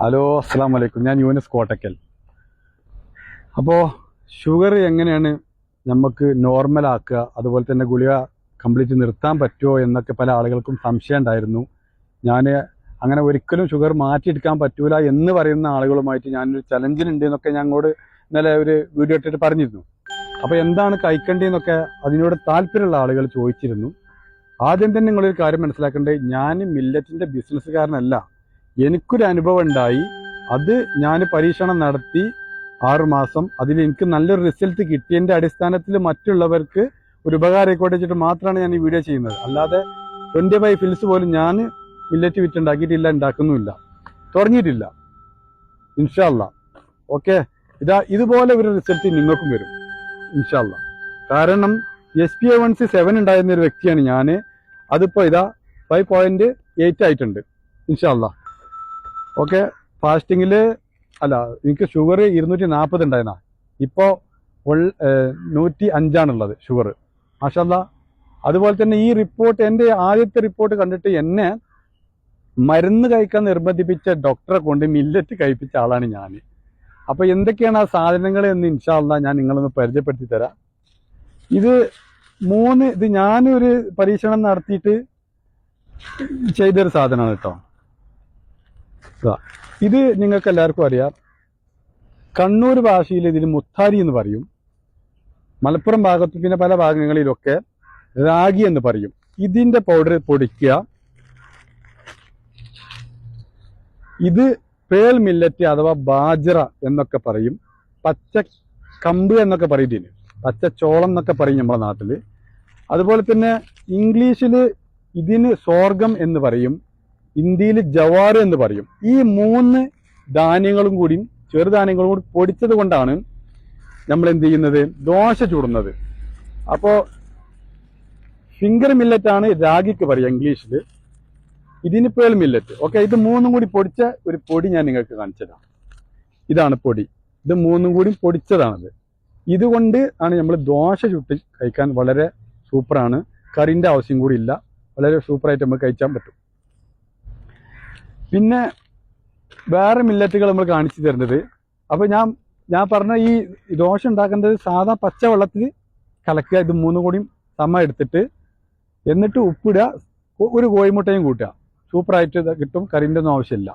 Hello, അസ്സാം വലൈക്കും. ഞാൻ യൂനിസ് കോട്ടക്കൽ. അപ്പോൾ ഷുഗർ എങ്ങനെയാണ് നമുക്ക് നോർമലാക്കുക, അതുപോലെ തന്നെ ഗുളിക കംപ്ലീറ്റ് നിർത്താൻ പറ്റുമോ എന്നൊക്കെ പല ആളുകൾക്കും സംശയം ഉണ്ടായിരുന്നു. ഞാൻ അങ്ങനെ ഒരിക്കലും ഷുഗർ മാറ്റിയെടുക്കാൻ പറ്റൂല എന്ന് പറയുന്ന ആളുകളുമായിട്ട് ഞാനൊരു ചലഞ്ചിനുണ്ട് എന്നൊക്കെ ഞങ്ങളോട് ഇന്നലെ ഒരു വീഡിയോ ഇട്ടിട്ട് പറഞ്ഞിരുന്നു. അപ്പോൾ എന്താണ് കഴിക്കേണ്ടതെന്നൊക്കെ അതിനോട് താല്പര്യമുള്ള ആളുകൾ ചോദിച്ചിരുന്നു. ആദ്യം തന്നെ നിങ്ങളൊരു കാര്യം മനസ്സിലാക്കേണ്ടത്, ഞാൻ മില്ലറ്റിൻ്റെ ബിസിനസ്സുകാരനല്ല. എനിക്കൊരു അനുഭവം ഉണ്ടായി, അത് ഞാൻ പരീക്ഷണം നടത്തി 6 മാസം, അതിൽ എനിക്ക് നല്ലൊരു റിസൾട്ട് കിട്ടിയതിൻ്റെ അടിസ്ഥാനത്തിൽ മറ്റുള്ളവർക്ക് ഒരു ഉപകാരമായിക്കോട്ടെ വെച്ചിട്ട് മാത്രമാണ് ഞാൻ ഈ വീഡിയോ ചെയ്യുന്നത്. അല്ലാതെ 25 ഫിൽസ് പോലും ഞാൻ മില്ലറ്റ് വിറ്റുണ്ടാക്കിയിട്ടില്ല, ഉണ്ടാക്കുന്നുമില്ല, തുടങ്ങിയിട്ടില്ല. ഇൻഷാ അല്ലാ. ഓക്കെ, ഇതുപോലെ ഒരു റിസൾട്ട് നിങ്ങൾക്കും വരും ഇൻഷാ അല്ലാ. കാരണം HbA1c 7 ഉണ്ടായിരുന്ന ഒരു വ്യക്തിയാണ് ഞാൻ. അതിപ്പോൾ 5.8 ആയിട്ടുണ്ട് ഇൻഷാ അല്ലാ. ഓക്കെ, ഫാസ്റ്റിങ്ങിൽ എനിക്ക് ഷുഗർ 240 ഉണ്ടായിരുന്ന, ഇപ്പോൾ 105 ഷുഗർ, മാഷാ അല്ലാ. അതുപോലെ തന്നെ ഈ റിപ്പോർട്ട്, എൻ്റെ ആദ്യത്തെ റിപ്പോർട്ട് കണ്ടിട്ട് എന്നെ മരുന്ന് കഴിക്കാൻ നിർബന്ധിപ്പിച്ച ഡോക്ടറെ കൊണ്ട് മില്ലറ്റ് കഴിപ്പിച്ച ആളാണ് ഞാൻ. അപ്പോൾ എന്തൊക്കെയാണ് ആ സാധനങ്ങൾ എന്ന് ഇൻഷാ അല്ലാ ഞാൻ നിങ്ങളൊന്ന് പരിചയപ്പെടുത്തി തരാം. ഇത് ഞാനൊരു പരീക്ഷണം നടത്തിയിട്ട് ചെയ്തൊരു സാധനമാണ് കേട്ടോ. ഇത് നിങ്ങൾക്ക് എല്ലാവർക്കും അറിയാം. കണ്ണൂർ ഭാഷയിൽ ഇതിന് മുത്താരി എന്ന് പറയും. മലപ്പുറം ഭാഗത്ത് പിന്നെ പല ഭാഗങ്ങളിലൊക്കെ റാഗി എന്ന് പറയും. ഇതിന്റെ പൗഡർ പൊടിക്കുക. ഇത് പേൾ മില്ലറ്റ് അഥവാ ബാജ്റ എന്നൊക്കെ പറയും. പച്ച കമ്പ് എന്നൊക്കെ പറയും, പച്ച ചോളം എന്നൊക്കെ പറയും നമ്മുടെ നാട്ടിൽ. അതുപോലെ തന്നെ ഇംഗ്ലീഷിൽ ഇതിന് സോർഗം എന്ന് പറയും, ഹിന്ദിയിൽ ജവാർ എന്ന് പറയും. ഈ 3 ധാന്യങ്ങളും കൂടി, ചെറുധാന്യങ്ങളും കൂടി പൊടിച്ചത് കൊണ്ടാണ് നമ്മൾ എന്ത് ചെയ്യുന്നത്, ദോശ ചൂടുന്നത്. അപ്പോൾ ഫിംഗർ മില്ലറ്റാണ് രാഗിക്ക് പറയുക ഇംഗ്ലീഷിൽ, ഇതിന് പേൾ മില്ലറ്റ്. ഓക്കെ, ഇത് 3 കൂടി പൊടിച്ച ഒരു പൊടി ഞാൻ നിങ്ങൾക്ക് കാണിച്ചതാണ്. ഇതാണ് പൊടി, ഇത് 3 കൂടി പൊടിച്ചതാണത്. ഇതുകൊണ്ട് ആണ് നമ്മൾ ദോശ ചുട്ട് കഴിക്കാൻ വളരെ സൂപ്പറാണ്. കറിൻ്റെ ആവശ്യം കൂടി ഇല്ല, വളരെ സൂപ്പറായിട്ട് നമുക്ക് കഴിക്കാൻ പറ്റും. പിന്നെ വേറെ മില്ലറ്റുകൾ നമ്മൾ കാണിച്ചു തരുന്നത്, അപ്പോൾ ഞാൻ പറഞ്ഞ ഈ ദോശ ഉണ്ടാക്കേണ്ടത് സാധാ പച്ചവെള്ളത്തിൽ കലക്കുക. ഇത് 3 കൂടിയും എടുത്തിട്ട്, എന്നിട്ട് ഉപ്പിടുക, ഒരു കോഴിമുട്ടയും കൂട്ടുക. സൂപ്പറായിട്ട് കിട്ടും, കറിൻ്റെ ഒന്നും ആവശ്യമില്ല.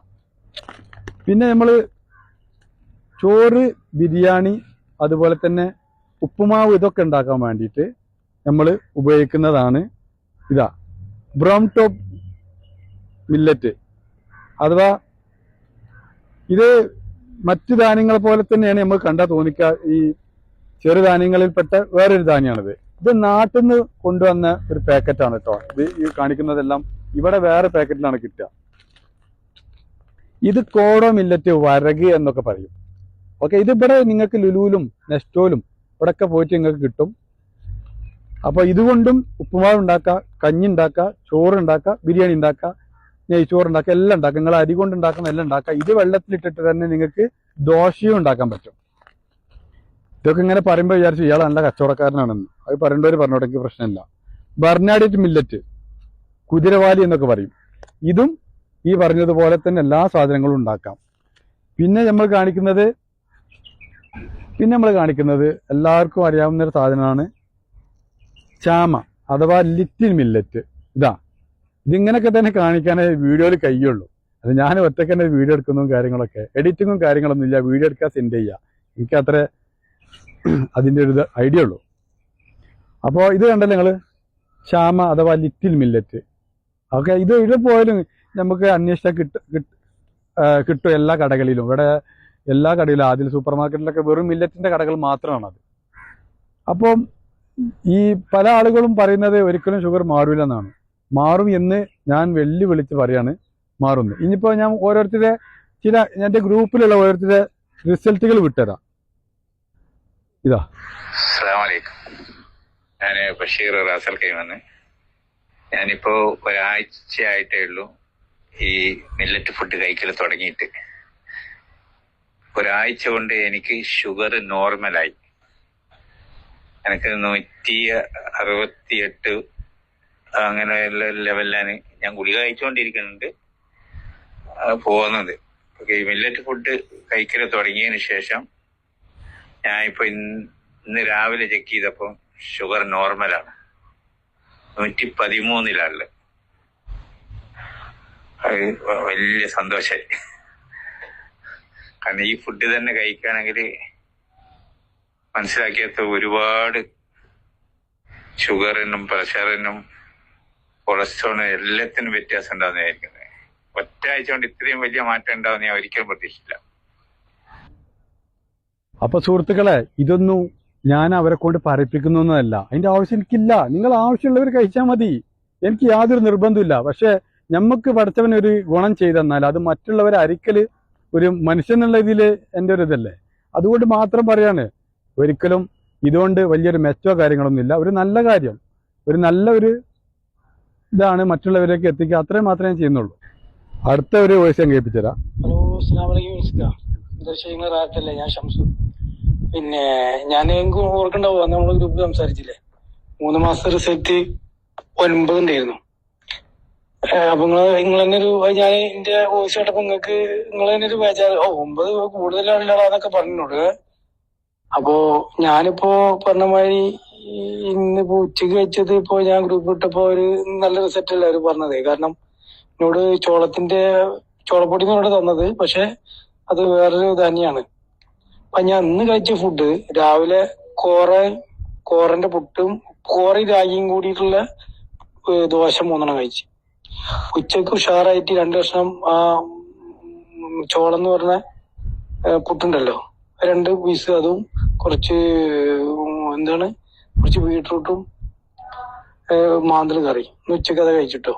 പിന്നെ നമ്മൾ ചോറ്, ബിരിയാണി, അതുപോലെ തന്നെ ഉപ്പുമാവ്, ഇതൊക്കെ ഉണ്ടാക്കാൻ വേണ്ടിയിട്ട് നമ്മൾ ഉപയോഗിക്കുന്നതാണ് ബ്രൗൺ ടോപ്പ് മില്ലറ്റ്. അഥവാ ഇത് മറ്റു ധാന്യങ്ങളെ പോലെ തന്നെയാണ് നമ്മൾ കണ്ടാൽ തോന്നിക്കുക. ഈ ചെറുധാന്യങ്ങളിൽപ്പെട്ട വേറൊരു ധാന്യമാണിത്. ഇത് നാട്ടിൽ നിന്ന് കൊണ്ടുവന്ന ഒരു പാക്കറ്റാണ് കേട്ടോ. ഇത് ഈ കാണിക്കുന്നതെല്ലാം ഇവിടെ വേറെ പാക്കറ്റിലാണ് കിട്ടുക. ഇത് കോഡോ മില്ലറ്റ്, വരക് എന്നൊക്കെ പറയും. ഓക്കെ, ഇതിവിടെ നിങ്ങൾക്ക് ലുലുവിലും നെസ്റ്റോയിലും ഇവിടെയൊക്കെ പോയിട്ട് നിങ്ങൾക്ക് കിട്ടും. അപ്പോൾ ഇതുകൊണ്ടും ഉപ്പുമാവ് ഉണ്ടാക്കുക, കഞ്ഞി ഉണ്ടാക്കുക, ചോറ് ഉണ്ടാക്കുക, ബിരിയാണി ഉണ്ടാക്കുക, നെയ്ച്ചോറ് ഉണ്ടാക്കുക, എല്ലാം ഉണ്ടാക്കുക. നിങ്ങൾ അരി കൊണ്ട് ഉണ്ടാക്കുന്ന എല്ലാം ഉണ്ടാക്കുക. ഇത് വെള്ളത്തിലിട്ടിട്ട് തന്നെ നിങ്ങൾക്ക് ദോശയും ഉണ്ടാക്കാൻ പറ്റും. ഇതൊക്കെ ഇങ്ങനെ പറയുമ്പോൾ വിചാരിച്ചു ഇയാൾ നല്ല കച്ചവടക്കാരനാണെന്ന്. അത് പറയേണ്ടവർ പറഞ്ഞോട്ടെ, എനിക്ക് പ്രശ്നമില്ല. ബർണാഡിറ്റ് മില്ലറ്റ്, കുതിരവാലി എന്നൊക്കെ പറയും. ഇതും ഈ പറഞ്ഞതുപോലെ തന്നെ എല്ലാ സാധനങ്ങളും ഉണ്ടാക്കാം. പിന്നെ നമ്മൾ കാണിക്കുന്നത് എല്ലാവർക്കും അറിയാവുന്ന ഒരു സാധനമാണ് ചാമ അഥവാ ലിറ്റിൽ മില്ലറ്റ്. ഇതിങ്ങനെയൊക്കെ തന്നെ കാണിക്കാനേ വീഡിയോയിൽ കഴിയുള്ളൂ. അത് ഞാൻ ഒറ്റയ്ക്ക് തന്നെ വീഡിയോ എടുക്കുന്നതും കാര്യങ്ങളൊക്കെ, എഡിറ്റിങ്ങും കാര്യങ്ങളൊന്നും ഇല്ല. വീഡിയോ എടുക്കാൻ സെൻഡ് ചെയ്യുക, എനിക്ക് അത്ര അതിൻ്റെ ഒരു ഐഡിയ ഉള്ളൂ. അപ്പോൾ ഇത് കണ്ടല്ലോ നിങ്ങൾ, ചാമ അഥവാ ലിറ്റിൽ മില്ലറ്റ്. ഓക്കെ, ഇത് പോയാലും നമുക്ക് അന്വേഷിച്ചാൽ കിട്ടും എല്ലാ കടകളിലും. ഇവിടെ എല്ലാ കടയിലും, ആദ്യം സൂപ്പർ മാർക്കറ്റിലൊക്കെ വെറും മില്ലറ്റിന്റെ കടകൾ മാത്രമാണത്. അപ്പം ഈ പല ആളുകളും പറയുന്നത് ഒരിക്കലും ഷുഗർ മാറില്ല എന്നാണ്. മാറും എന്ന് ഞാൻ വിളിച്ച് പറയാണ്, മാറുന്നു. ഇനിയിപ്പോൾ ഞാൻ ഓരോരുത്തരുടെ എൻ്റെ ഗ്രൂപ്പിലുള്ള ഓരോരുത്തരുടെ റിസൾട്ടുകൾ വിട്ടുതരാം. അസ്സലാമു അലൈക്കും. ഞാൻ ബഷീർ റാസൽ കൈമന്ന്. ഞാനിപ്പോ ഒരാഴ്ചയായിട്ടേ ഉള്ളൂ ഈ മില്ലറ്റ് ഫുഡ് കഴിക്കൽ തുടങ്ങിയിട്ട്. ഒരാഴ്ച കൊണ്ട് എനിക്ക് ഷുഗർ നോർമലായി. എനിക്ക് 168 അങ്ങനെയുള്ള ലെവലിലാണ് ഞാൻ ഗുളിക കഴിച്ചുകൊണ്ടിരിക്കുന്നുണ്ട് പോകുന്നത്. ഈ മില്ലറ്റ് ഫുഡ് കഴിക്കൽ തുടങ്ങിയതിന് ശേഷം ഞാൻ ഇപ്പൊ ഇന്ന് രാവിലെ ചെക്ക് ചെയ്തപ്പോൾ ഷുഗർ നോർമലാണ്, 113 അത് വലിയ സന്തോഷമായി. കാരണം ഈ ഫുഡ് തന്നെ കഴിക്കുകയാണെങ്കിൽ മനസ്സിലാക്കിയത് ഒരുപാട് ഷുഗറിനും പ്രഷറിനും കൊളസ്ട്രോളിനും എല്ലാത്തിനും വ്യത്യാസം ഉണ്ടാവുന്നതായിരിക്കുന്നത്. ഒറ്റ ആഴ്ച കൊണ്ട് ഇത്രയും വലിയ മാറ്റം ഉണ്ടാവും ഞാൻ ഒരിക്കലും പ്രതീക്ഷിച്ചില്ല. അപ്പൊ സുഹൃത്തുക്കളെ, ഇതൊന്നും ഞാൻ അവരെ കൊണ്ട് പറയിപ്പിക്കുന്നൊന്നുമല്ല. അതിന്റെ ആവശ്യം എനിക്കില്ല. നിങ്ങൾ ആവശ്യമുള്ളവർ കഴിച്ചാൽ മതി, എനിക്ക് യാതൊരു നിർബന്ധമില്ല. പക്ഷെ നമുക്ക് പഠിച്ചവനൊരു ഗുണം ചെയ്തെന്നാൽ അത് മറ്റുള്ളവരെ അരിക്കല് ഒരു മനുഷ്യൻ എന്നുള്ള ഇതിൽ എൻ്റെ ഒരു ഇതല്ലേ. അതുകൊണ്ട് മാത്രം പറയാണ്, ഒരിക്കലും ഇതുകൊണ്ട് വലിയൊരു മെച്ചോ കാര്യങ്ങളൊന്നും ഇല്ല. ഒരു നല്ല കാര്യം, ഒരു നല്ല ഒരു ഇതാണ് മറ്റുള്ളവരേക്ക് എത്തിക്കുക, അത്രയും മാത്രമേ ഞാൻ ചെയ്യുന്നുള്ളൂ. അടുത്ത ഒരു വോയിസ് ഞാൻ കേൾപ്പിച്ചു തരാം. ഹലോ, അസ്സലാമു അലൈക്കും. റാത്തല്ലേ, ഞാൻ ഷംസു. പിന്നെ ഞാൻ എനിക്ക് ഓർക്കണ്ടാവും, അന്ന് നമ്മള് ഗ്രൂപ്പിൽ സംസാരിച്ചില്ലേ, 3 മാസത്തെ റിസൾട്ട് 9 ഉണ്ടായിരുന്നു. അപ്പൊ നിങ്ങൾ തന്നെ ഒരു ഞാൻ എന്റെ വോയിസ് കേട്ടപ്പോ നിങ്ങൾ തന്നെ ഒരു ബേജാറ്, 9 കൂടുതലാണല്ലോന്നൊക്കെ പറഞ്ഞോട്. അപ്പോ ഞാനിപ്പോ പറഞ്ഞ മാതിരി ഇന്നിപ്പോ ഉച്ചക്ക് വെച്ചത് ഇപ്പോ ഞാൻ ഗ്രൂപ്പ് ഇട്ടപ്പോ ഒരു നല്ല റിസൾട്ട് അല്ല അവര് പറഞ്ഞത്. കാരണം എന്നോട് ചോളപ്പൊടി എന്നോട് തന്നത്, പക്ഷെ അത് വേറൊരു ധാന്യാണ്. അപ്പൊ ഞാൻ ഇന്ന് കഴിച്ച ഫുഡ് രാവിലെ കോറന്റെ പുട്ടും കോറയും രാഗിയും കൂടിയിട്ടുള്ള ദോശ 3 കഴിച്ചു. ഉച്ചക്ക് ഉഷാറായിട്ട് 2 കഷ്ണം ചോളം എന്ന് പറഞ്ഞ പുട്ടുണ്ടല്ലോ, 2 പീസ് അതും കുറച്ച് ബീട്രൂട്ടും മാന്തൽ കറി ഉച്ചക്ക് അത് കഴിച്ചിട്ടോ.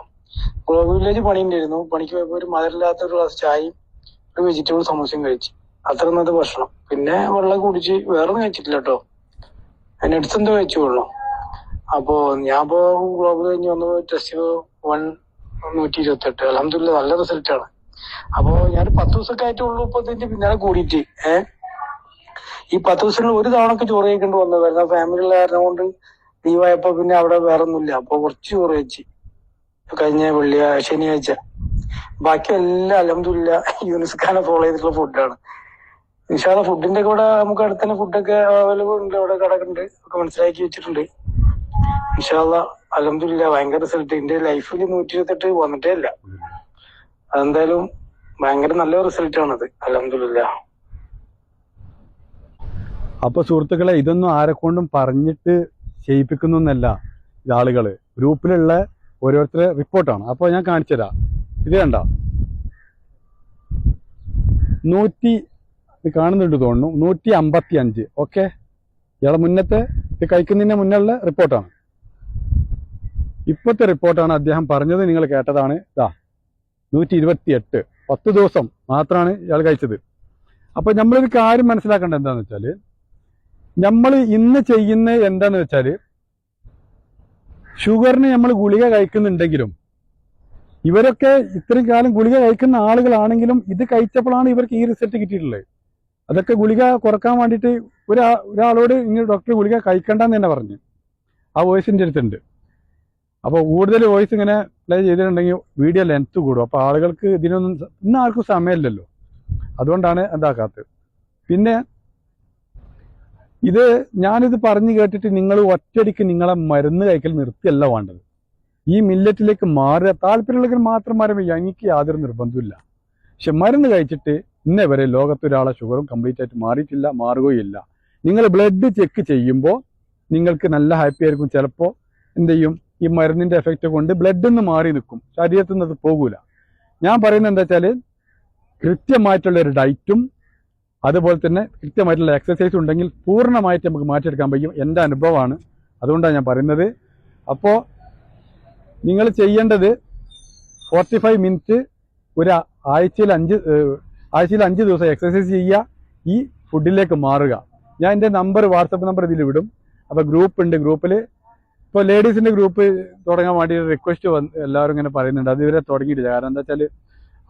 Global village പണിയുണ്ടായിരുന്നു. പണിക്ക് പോയപ്പോ ഒരു മധുരമില്ലാത്ത ഒരു ഗ്ലാസ് ചായയും ഒരു വെജിറ്റബിൾ സമോസയും കഴിച്ചു. അത്ര ഇന്നത്തെ ഭക്ഷണം. പിന്നെ വെള്ളം കുടിച്ച് വേറൊന്നും കഴിച്ചിട്ടില്ല കേട്ടോ. അതിനടുത്ത് എന്തോ കഴിച്ചു വെള്ളം. അപ്പോ ഞാൻ ഇപ്പോ ഗ്ലോബൽ കഴിഞ്ഞ് വന്ന് ടെസ്റ്റ് 128. അൽഹംദുലില്ലാ നല്ല റിസൾട്ടാണ്. അപ്പോ ഞാൻ 10 ദിവസമൊക്കെ ആയിട്ടുള്ളൂ ഇപ്പൊ ഇതിന്റെ പിന്നാലെ കൂടിയിട്ട്. ഈ 10 ദിവസങ്ങളിൽ ഒരു തവണക്ക് ചോറ് കഴിക്കേണ്ടി വന്നത്. കാരണം ഫാമിലിയുള്ള കാരണം കൊണ്ട് ലീവായപ്പോ പിന്നെ അവിടെ വേറെ ഒന്നുമില്ല. അപ്പൊ കുറച്ച് ചോറ് കഴിച്ച് കഴിഞ്ഞ ശനിയാഴ്ച. ബാക്കി എല്ലാം അൽഹംദുലില്ലാ യൂനിസ് ഖാനെ ഫോളോ ചെയ്തിട്ടുള്ള ഫുഡാണ്. ഇൻഷാ അല്ലാഹ് ഫുഡിന്റെ കൂടെ നമുക്ക് അടുത്ത് തന്നെ ഫുഡൊക്കെ അവൈലബിൾ ഉണ്ട്, അവിടെ കടക്കുന്നുണ്ട്, ഒക്കെ മനസ്സിലാക്കി വെച്ചിട്ടുണ്ട്. ഇൻഷാ അല്ലാഹ് അൽഹംദുലില്ലാ ഭയങ്കര റിസൾട്ട്. എന്റെ ലൈഫിൽ 128 വന്നിട്ടേ ഇല്ല. അതെന്തായാലും ഭയങ്കര നല്ല റിസൾട്ട് ആണത്. അൽഹംദുലില്ലാ. അപ്പൊ സുഹൃത്തുക്കളെ, ഇതൊന്നും ആരെക്കൊണ്ടും പറഞ്ഞിട്ട് ചെയ്യിപ്പിക്കുന്നൊന്നല്ല. ആളുകള് ഗ്രൂപ്പിലുള്ള ഓരോരുത്തരെ റിപ്പോർട്ടാണ്. അപ്പൊ ഞാൻ കാണിച്ചു തരാം. ഇത് കണ്ട 100 കാണുന്നുണ്ട് തോന്നുന്നു, 155. ഓക്കെ, ഇയാളെ മുന്നത്തെ ഇത് കഴിക്കുന്നതിന് മുന്നുള്ള റിപ്പോർട്ടാണ്. ഇപ്പോഴത്തെ റിപ്പോർട്ടാണ്. അദ്ദേഹം പറഞ്ഞത് നിങ്ങൾ കേട്ടതാണ്. 128 10 ദിവസം മാത്രമാണ് ഇയാൾ കഴിച്ചത്. അപ്പൊ നമ്മളൊരു കാര്യം മനസ്സിലാക്കേണ്ടത് എന്താന്ന് വെച്ചാല്, നമ്മൾ ഇന്ന് ചെയ്യുന്നത് എന്താന്ന് വെച്ചാല്, ഷുഗറിന് നമ്മൾ ഗുളിക കഴിക്കുന്നുണ്ടെങ്കിലും ഇവരൊക്കെ ഇത്രയും കാലം ഗുളിക കഴിക്കുന്ന ആളുകളാണെങ്കിലും ഇത് കഴിച്ചപ്പോഴാണ് ഇവർക്ക് ഈ റിസൾട്ട് കിട്ടിയിട്ടുള്ളത്. അതൊക്കെ ഗുളിക കുറക്കാൻ വേണ്ടിയിട്ട് ഒരാളോട് ഇങ്ങനെ ഡോക്ടർ ഗുളിക കഴിക്കണ്ടെന്ന് തന്നെ പറഞ്ഞു. ആ വോയിസിൻ്റെ അടുത്തുണ്ട്. അപ്പോൾ കൂടുതൽ വോയിസ് ഇങ്ങനെ പ്ലേ ചെയ്തിട്ടുണ്ടെങ്കിൽ വീഡിയോ ലെങ്ത് കൂടും. അപ്പോൾ ആളുകൾക്ക് ഇതിനൊന്നും ഇന്ന് ആർക്കും സമയമില്ലല്ലോ, അതുകൊണ്ടാണ് എന്താക്കാത്തത്. പിന്നെ ഇത് ഞാനിത് പറഞ്ഞു കേട്ടിട്ട് നിങ്ങൾ ഒറ്റയടിക്ക് നിങ്ങളെ മരുന്ന് കഴിക്കൽ നിർത്തിയല്ല വേണ്ടത്. ഈ മില്ലറ്റിലേക്ക് മാറുക, താല്പര്യമുള്ളവർ മാത്രം മാറും. എനിക്ക് യാതൊരു നിർബന്ധമില്ല. പക്ഷെ മരുന്ന് കഴിച്ചിട്ട് ഇന്നേ വരെ ലോകത്തൊരാളെ ഷുഗറും കംപ്ലീറ്റ് ആയിട്ട് മാറിയിട്ടില്ല, മാറുകയില്ല. നിങ്ങൾ ബ്ലഡ് ചെക്ക് ചെയ്യുമ്പോൾ നിങ്ങൾക്ക് നല്ല ഹാപ്പി ആയിരിക്കും. ചിലപ്പോൾ എന്ത് ചെയ്യും, ഈ മരുന്നിന്റെ എഫക്റ്റ് കൊണ്ട് ബ്ലഡിൽ നിന്ന് മാറി നിൽക്കും, ശരീരത്തിൽ നിന്ന് അത് പോകൂല. ഞാൻ പറയുന്നത് എന്താ വെച്ചാൽ, കൃത്യമായിട്ടുള്ള ഒരു ഡയറ്റും അതുപോലെ തന്നെ കൃത്യമായിട്ടുള്ള എക്സസൈസ് ഉണ്ടെങ്കിൽ പൂർണ്ണമായിട്ട് നമുക്ക് മാറ്റിയെടുക്കാൻ പറ്റും. എൻ്റെ അനുഭവമാണ്, അതുകൊണ്ടാണ് ഞാൻ പറയുന്നത്. അപ്പോൾ നിങ്ങൾ ചെയ്യേണ്ടത് 45 മിനിറ്റ് ഒരു ആഴ്ചയിൽ 5 ദിവസം എക്സസൈസ് ചെയ്യുക, ഈ ഫുഡിലേക്ക് മാറുക. ഞാൻ എൻ്റെ നമ്പർ, വാട്സപ്പ് നമ്പർ ഇതിൽ വിടും. അപ്പോൾ ഗ്രൂപ്പ് ഉണ്ട്. ഗ്രൂപ്പിൽ ഇപ്പോൾ ലേഡീസിൻ്റെ ഗ്രൂപ്പ് തുടങ്ങാൻ വേണ്ടി റിക്വസ്റ്റ് എല്ലാവരും ഇങ്ങനെ പറയുന്നുണ്ട്. അത് ഇവരെ തുടങ്ങിയിട്ടില്ല. കാരണം എന്താ വെച്ചാൽ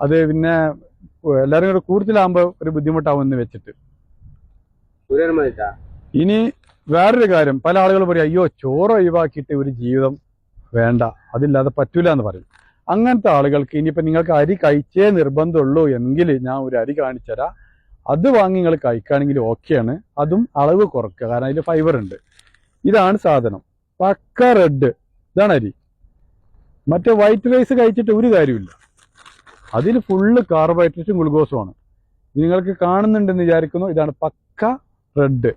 അത് പിന്നെ എല്ലാവരും കൂടെ കൂടുതലാകുമ്പോൾ ഒരു ബുദ്ധിമുട്ടാവുമെന്ന് വെച്ചിട്ട്. ഇനി വേറൊരു കാര്യം, പല ആളുകൾ പറയും, അയ്യോ ചോറ് ഒഴിവാക്കിയിട്ട് ഒരു ജീവിതം വേണ്ട, അതില്ലാതെ പറ്റൂല എന്ന് പറയും. അങ്ങനത്തെ ആളുകൾക്ക് ഇനിയിപ്പോൾ നിങ്ങൾക്ക് അരി കഴിച്ചേ നിർബന്ധമുള്ളൂ എങ്കിൽ ഞാൻ ഒരു അരി കാണിച്ചു തരാം. അത് വാങ്ങി നിങ്ങൾ കഴിക്കുകയാണെങ്കിൽ ഓക്കെയാണ്. അതും അളവ് കുറക്കുക, കാരണം അതിൽ ഫൈബർ ഉണ്ട്. ഇതാണ് സാധനം, പക്ക റെഡ്. ഇതാണ് അരി. മറ്റേ വൈറ്റ് റൈസ് കഴിച്ചിട്ട് ഒരു കാര്യമില്ല, അതിൽ ഫുള്ള് കാർബോഹൈഡ്രേറ്റും ഗ്ലൂക്കോസുമാണ്. നിങ്ങൾക്ക് കാണുന്നുണ്ടെന്ന് വിചാരിക്കുന്നു. ഇതാണ് പക്ക റെഡ്.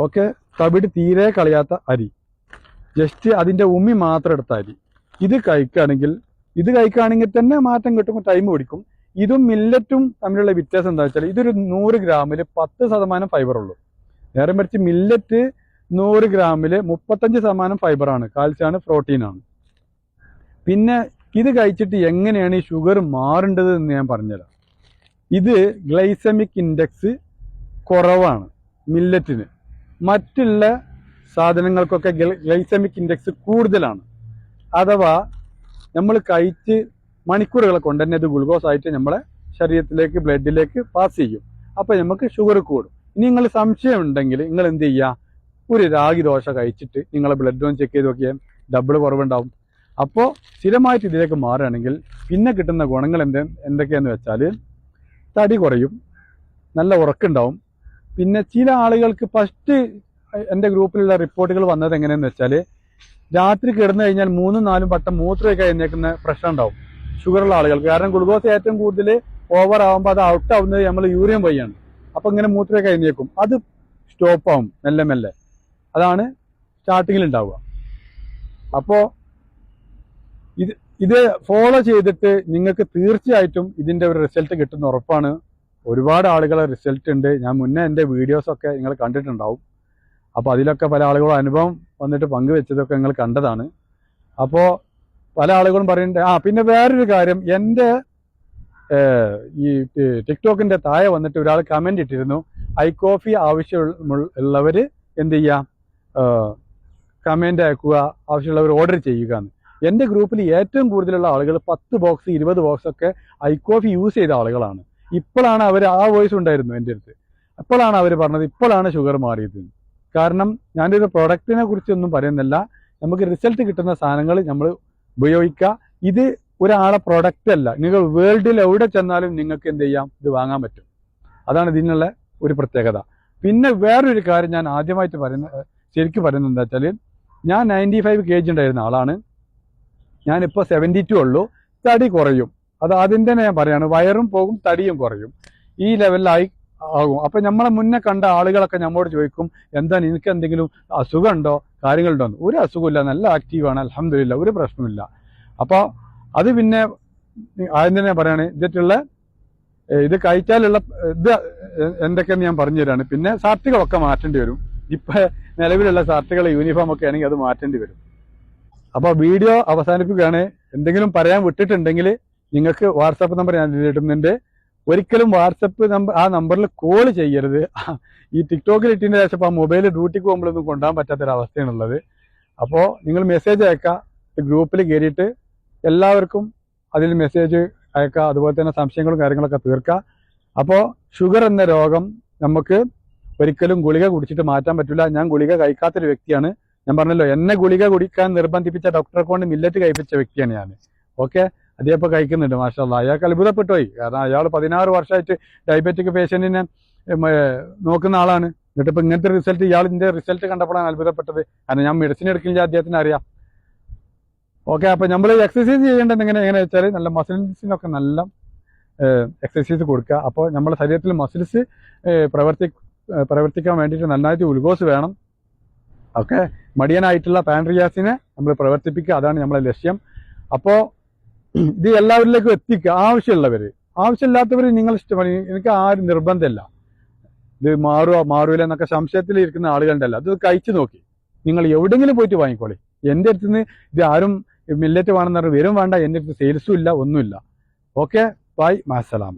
ഓക്കെ, തവിട് തീരെ കളയാത്ത അരി, ജസ്റ്റ് അതിൻ്റെ ഉമ്മി മാത്രം എടുത്ത അരി. ഇത് കഴിക്കുകയാണെങ്കിൽ തന്നെ മാറ്റം കിട്ടും, ടൈം പിടിക്കും. ഇതും മില്ലറ്റും തമ്മിലുള്ള വ്യത്യാസം എന്താ വെച്ചാൽ ഇതൊരു 100 ഗ്രാമിൽ 10% ഫൈബർ ഉള്ളൂ. നേരെ മറിച്ച് മില്ലറ്റ് 100 ഗ്രാമിൽ 35% ഫൈബറാണ്, കാൽസ്യമാണ്, പ്രോട്ടീനാണ്. പിന്നെ ഇത് കഴിച്ചിട്ട് എങ്ങനെയാണ് ഈ ഷുഗർ മാറേണ്ടത് എന്ന് ഞാൻ പറഞ്ഞുതരാം. ഇത് ഗ്ലൈസമിക് ഇൻഡെക്സ് കുറവാണ് മില്ലറ്റിന്. മറ്റുള്ള സാധനങ്ങൾക്കൊക്കെ ഗ്ലൈസമിക് ഇൻഡെക്സ് കൂടുതലാണ്. അഥവാ നമ്മൾ കഴിച്ച് മണിക്കൂറുകളെ കൊണ്ട് തന്നെ ഇത് ഗ്ലൂക്കോസ് ആയിട്ട് നമ്മളെ ശരീരത്തിലേക്ക്, ബ്ലഡിലേക്ക് പാസ് ചെയ്യും. അപ്പോൾ നമുക്ക് ഷുഗർ കൂടും. ഇനി നിങ്ങൾ സംശയം ഉണ്ടെങ്കിൽ നിങ്ങൾ എന്ത് ചെയ്യുക, ഒരു രാഗി ദോശ കഴിച്ചിട്ട് നിങ്ങളെ ബ്ലഡ് ഒന്ന് ചെക്ക് ചെയ്ത് നോക്കിയാൽ ഡബിൾ കുറവുണ്ടാവും. അപ്പോൾ സ്ഥിരമായിട്ട് ഇതിലേക്ക് മാറുകയാണെങ്കിൽ പിന്നെ കിട്ടുന്ന ഗുണങ്ങൾ എന്തൊക്കെയാണെന്ന് വെച്ചാൽ തടി കുറയും, നല്ല ഉറക്കുണ്ടാവും. പിന്നെ ചില ആളുകൾക്ക് ഫസ്റ്റ് എൻ്റെ ഗ്രൂപ്പിലുള്ള റിപ്പോർട്ടുകൾ വന്നത് എങ്ങനെയാണെന്ന് വെച്ചാൽ രാത്രി കിടന്നു കഴിഞ്ഞാൽ 3-4 വട്ടം മൂത്രമൊക്കെ എഴുന്നേക്കുന്ന പ്രശ്നം ഉണ്ടാവും ഷുഗറുള്ള ആളുകൾക്ക്. കാരണം ഗ്ലൂക്കോസ് ഏറ്റവും കൂടുതൽ ഓവർ ആകുമ്പോൾ അത് ഔട്ട് ആവുന്നത് നമ്മൾ യൂറിയം വഴിയാണ്. അപ്പോൾ ഇങ്ങനെ മൂത്രമൊക്കെ എഴുന്നേക്കും, അത് സ്റ്റോപ്പ് ആവും മെല്ലെ മെല്ലെ. അതാണ് സ്റ്റാർട്ടിങ്ങിൽ ഉണ്ടാവുക. അപ്പോൾ ഇത് ഫോളോ ചെയ്തിട്ട് നിങ്ങൾക്ക് തീർച്ചയായിട്ടും ഇതിൻ്റെ ഒരു റിസൾട്ട് കിട്ടുന്ന ഉറപ്പാണ്. ഒരുപാട് ആളുകളെ റിസൾട്ട് ഉണ്ട്. ഞാൻ മുന്നേ എൻ്റെ വീഡിയോസൊക്കെ നിങ്ങൾ കണ്ടിട്ടുണ്ടാവും. അപ്പോൾ അതിലൊക്കെ പല ആളുകളും അനുഭവം വന്നിട്ട് പങ്കുവെച്ചതൊക്കെ നിങ്ങൾ കണ്ടതാണ്. അപ്പോൾ പല ആളുകളും പറയുന്നുണ്ട്. പിന്നെ വേറൊരു കാര്യം, എൻ്റെ ഈ ടിക്ടോക്കിൻ്റെ താഴെ വന്നിട്ട് ഒരാൾ കമൻ്റ് ഇട്ടിരുന്നു, ഐ കോഫി ആവശ്യമുള്ളവർ എന്ത് ചെയ്യുക, കമൻ്റ് അയക്കുക, ആവശ്യമുള്ളവർ ഓർഡർ ചെയ്യുക എന്ന്. എൻ്റെ ഗ്രൂപ്പിൽ ഏറ്റവും കൂടുതലുള്ള ആളുകൾ 10 ബോക്സ് 20 ബോക്സ് ഒക്കെ ഐ കോഫി യൂസ് ചെയ്ത ആളുകളാണ്. ഇപ്പോഴാണ് അവർ, ആ വോയിസ് ഉണ്ടായിരുന്നു എൻ്റെ അടുത്ത്, അപ്പോഴാണ് അവർ പറഞ്ഞത് ഇപ്പോഴാണ് ഷുഗർ മാറിയത്. കാരണം ഞാനൊരു പ്രൊഡക്റ്റിനെ കുറിച്ചൊന്നും പറയുന്നില്ല, നമുക്ക് റിസൾട്ട് കിട്ടുന്ന സാധനങ്ങൾ നമ്മൾ ഉപയോഗിക്കുക. ഇത് ഒരാളെ പ്രൊഡക്റ്റ് അല്ല, നിങ്ങൾ വേൾഡിൽ എവിടെ ചെന്നാലും നിങ്ങൾക്ക് എന്ത് ചെയ്യാം, ഇത് വാങ്ങാൻ പറ്റും. അതാണ് ഇതിനുള്ള ഒരു പ്രത്യേകത. പിന്നെ വേറൊരു കാര്യം ഞാൻ ആദ്യമായിട്ട് ശരിക്കും പറയുന്നത് എന്താ വെച്ചാൽ, ഞാൻ 95 kg ഉണ്ടായിരുന്ന ആളാണ്. ഞാനിപ്പോൾ 72 ഉള്ളൂ. തടി കുറയും, അത് ആദ്യം തന്നെ ഞാൻ പറയാണ്, വയറും പോകും, തടിയും കുറയും, ഈ ലെവലിലായി ആകും. അപ്പം നമ്മളെ മുന്നേ കണ്ട ആളുകളൊക്കെ നമ്മോട് ചോദിക്കും, എന്താ നിനക്ക് എന്തെങ്കിലും അസുഖമുണ്ടോ, കാര്യങ്ങളുണ്ടോ എന്ന്. ഒരു അസുഖമില്ല, നല്ല ആക്റ്റീവാണ്, അൽഹംദുലില്ലാ, ഒരു പ്രശ്നമില്ല. അപ്പോൾ അത് പിന്നെ ആദ്യം തന്നെ പറയാണ്, ഇത് കഴിച്ചാലുള്ള ഇത് എന്തൊക്കെയെന്ന് ഞാൻ പറഞ്ഞു തരാണ്. പിന്നെ ഷർട്ടുകളൊക്കെ മാറ്റേണ്ടി വരും. ഇപ്പം നിലവിലുള്ള ഷർട്ടുകൾ, യൂണിഫോം ഒക്കെ ആണെങ്കിൽ അത് മാറ്റേണ്ടി വരും. അപ്പോൾ വീഡിയോ അവസാനിപ്പിക്കുകയാണ്. എന്തെങ്കിലും പറയാൻ വിട്ടിട്ടുണ്ടെങ്കിൽ നിങ്ങൾക്ക് വാട്സാപ്പ് നമ്പർ ഞാൻ ഇടുന്നുണ്ട്. ഒരിക്കലും വാട്സപ്പ് നമ്പർ, ആ നമ്പറിൽ കോൾ ചെയ്യരുത്. ഈ ടിക്ടോക്കിൽ ഇട്ടതിന് ശേഷം ആ മൊബൈൽ ഡ്യൂട്ടിക്ക് പോകുമ്പോഴൊന്നും കൊണ്ടുപോകാൻ പറ്റാത്തൊരവസ്ഥയാണുള്ളത്. അപ്പോൾ നിങ്ങൾ മെസ്സേജ് അയക്കുക, ഗ്രൂപ്പിൽ കയറിയിട്ട് എല്ലാവർക്കും അതിൽ മെസ്സേജ് അയക്കുക. അതുപോലെ തന്നെ സംശയങ്ങളും കാര്യങ്ങളൊക്കെ തീർക്കുക. അപ്പോൾ ഷുഗർ എന്ന രോഗം നമുക്ക് ഒരിക്കലും ഗുളിക കുടിച്ചിട്ട് മാറ്റാൻ പറ്റില്ല. ഞാൻ ഗുളിക കഴിക്കാത്തൊരു വ്യക്തിയാണ്. ഞാൻ പറഞ്ഞല്ലോ, എന്നെ ഗുളിക കുടിക്കാൻ നിർബന്ധിപ്പിച്ച ഡോക്ടറെ കൊണ്ട് മില്ലറ്റ് കഴിപ്പിച്ച വ്യക്തിയാണ് ഞാൻ. ഓക്കെ, അതേപ്പോൾ കഴിക്കുന്നുണ്ട്, മാഷാ അല്ലാഹ്. അയാൾക്ക് അത്ഭുതപ്പെട്ടു പോയി. കാരണം അയാൾ 16 വർഷമായിട്ട് ഡയബറ്റിക് പേഷ്യന്റിനെ നോക്കുന്ന ആളാണ്. എന്നിട്ടിപ്പോൾ ഇങ്ങനത്തെ റിസൾട്ട്, ഇയാളിൻ്റെ റിസൾട്ട് കണ്ടപ്പോഴാണ് അത്ഭുതപ്പെട്ടത്. കാരണം ഞാൻ മെഡിസിൻ എടുക്കില്ല, അദ്ദേഹത്തിന് അറിയാം. ഓക്കെ, അപ്പോൾ നമ്മൾ എക്സസൈസ് ചെയ്യേണ്ടത് എങ്ങനെ വെച്ചാൽ, നല്ല മസിൽസിനൊക്കെ നല്ല എക്സസൈസ് കൊടുക്കുക. അപ്പോൾ നമ്മുടെ ശരീരത്തിൽ മസിൽസ് പ്രവർത്തിക്കാൻ വേണ്ടിയിട്ട് നന്നായിട്ട് ഗ്ലൂക്കോസ് വേണം. ഓക്കെ, മടിയനായിട്ടുള്ള പാൻക്രിയാസിനെ നമ്മൾ പ്രവർത്തിപ്പിക്കുക, അതാണ് നമ്മളെ ലക്ഷ്യം. അപ്പോൾ ഇത് എല്ലാവരിലേക്കും എത്തിക്കുക. ആവശ്യമില്ലാത്തവർ നിങ്ങൾ ഇഷ്ടമാണ്. എനിക്ക് ആരും നിർബന്ധമില്ല ഇത് മാറൂല എന്നൊക്കെ സംശയത്തിൽ ഇരിക്കുന്ന ആളുകളുണ്ടല്ലോ, അത് കഴിച്ചു നോക്കി നിങ്ങൾ എവിടെയെങ്കിലും പോയിട്ട് വാങ്ങിക്കോളി. എൻ്റെ അടുത്തുനിന്ന് ഇത് ആരും മില്ലറ്റ് വേണമെന്ന് പറഞ്ഞാൽ വരും വേണ്ട. എൻ്റെ അടുത്ത് സെയിൽസും ഇല്ല, ഒന്നുമില്ല. Okay, bye, മാസലാമ.